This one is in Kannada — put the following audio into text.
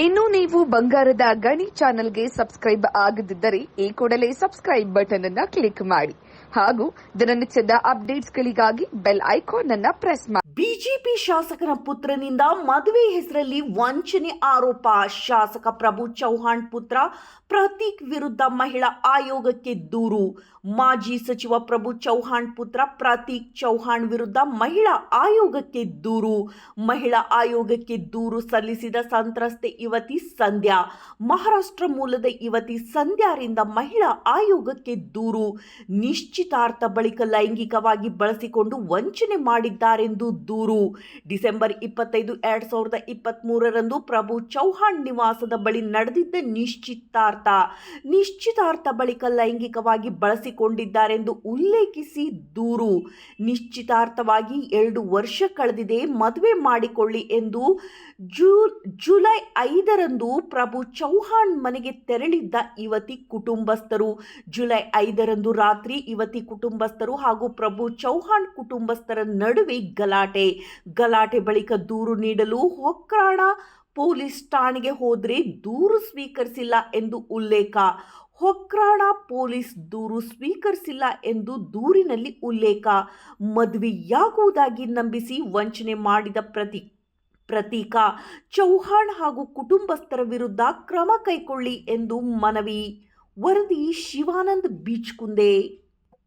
ಇನ್ನು ನೀವು ಬಂಗಾರದ ಗಣಿ ಚಾನೆಲ್ಗೆ ಸಬ್ಸ್ಕ್ರೈಬ್ ಆಗದಿದ್ದರೆ ಈ ಕೂಡಲೇ ಸಬ್ಸ್ಕ್ರೈಬ್ ಬಟನ್ ಅನ್ನು ಕ್ಲಿಕ್ ಮಾಡಿ ಹಾಗೂ ದಿನನಿತ್ಯದ ಅಪ್ಡೇಟ್ಸ್ಗಳಿಗಾಗಿ ಬೆಲ್ ಐಕಾನ್ ಅನ್ನು ಪ್ರೆಸ್ ಮಾಡಿ. ಬಿಜೆಪಿ ಶಾಸಕನ ಪುತ್ರನಿಂದ ಮದುವೆ ಹೆಸರಲ್ಲಿ ವಂಚನೆ ಆರೋಪ. ಶಾಸಕ ಪ್ರಭು ಚೌಹಾಣ್ ಪುತ್ರ ಪ್ರತೀಕ್ ವಿರುದ್ಧ ಮಹಿಳಾ ಆಯೋಗಕ್ಕೆ ದೂರು. ಮಾಜಿ ಸಚಿವ ಪ್ರಭು ಚೌಹಾಣ್ ಪುತ್ರ ಪ್ರತೀಕ್ ಚೌಹಾಣ್ ವಿರುದ್ಧ ಮಹಿಳಾ ಆಯೋಗಕ್ಕೆ ದೂರು. ಮಹಿಳಾ ಆಯೋಗಕ್ಕೆ ದೂರು ಸಲ್ಲಿಸಿದ ಸಂತ್ರಸ್ತೆ ಯುವತಿ ಸಂಧ್ಯಾ. ಮಹಾರಾಷ್ಟ್ರ ಮೂಲದ ಯುವತಿ ಸಂಧ್ಯಾರಿಂದ ಮಹಿಳಾ ಆಯೋಗಕ್ಕೆ ದೂರು. ನಿಶ್ಚಿತಾರ್ಥ ಬಳಿಕ ಲೈಂಗಿಕವಾಗಿ ಬಳಸಿಕೊಂಡು ವಂಚನೆ ಮಾಡಿದ್ದಾರೆಂದು ದೂರು. ಡಿಸೆಂಬರ್ 25, 2023ರಂದು ಪ್ರಭು ಚೌಹಾಣ್ ನಿವಾಸದ ಬಳಿ ನಡೆದಿದ್ದ ನಿಶ್ಚಿತಾರ್ಥ ಬಳಿಕ ಲೈಂಗಿಕವಾಗಿ ಬಳಸಿಕೊಂಡಿದ್ದಾರೆಂದು ಉಲ್ಲೇಖಿಸಿ ದೂರು. ನಿಶ್ಚಿತಾರ್ಥವಾಗಿ 2 ವರ್ಷ ಕಳೆದಿದೆ, ಮದುವೆ ಮಾಡಿಕೊಳ್ಳಿ ಎಂದು ಜುಲೈ 5ರಂದು ಪ್ರಭು ಚೌಹಾಣ್ ಮನೆಗೆ ತೆರಳಿದ್ದ ಯುವತಿ ಕುಟುಂಬಸ್ಥರು. ಜುಲೈ 5ರಂದು ರಾತ್ರಿ ಯುವತಿ ಕುಟುಂಬಸ್ಥರು ಹಾಗೂ ಪ್ರಭು ಚೌಹಾಣ್ ಕುಟುಂಬಸ್ಥರ ನಡುವೆ ಗಲಾಟೆ ಬಳಿಕ ದೂರು ನೀಡಲು ಹೊಕ್ರಾಣ ಪೊಲೀಸ್ ಠಾಣೆಗೆ ಹೋದರೆ ದೂರು ಸ್ವೀಕರಿಸಿಲ್ಲ ಎಂದು ಉಲ್ಲೇಖ. ಹೊಕ್ರಾಣ ಪೊಲೀಸ್ ದೂರು ಸ್ವೀಕರಿಸಿಲ್ಲ ಎಂದು ದೂರಿನಲ್ಲಿ ಉಲ್ಲೇಖ. ಮದುವೆಯಾಗುವುದಾಗಿ ನಂಬಿಸಿ ವಂಚನೆ ಮಾಡಿದ ಪ್ರತೀಕ ಚೌಹಾಣ್ ಹಾಗೂ ಕುಟುಂಬಸ್ಥರ ವಿರುದ್ಧ ಕ್ರಮ ಕೈಗೊಳ್ಳಿ ಎಂದು ಮನವಿ. ವರದಿ ಶಿವಾನಂದ್ ಬೀಚ್ಕುಂದೆ.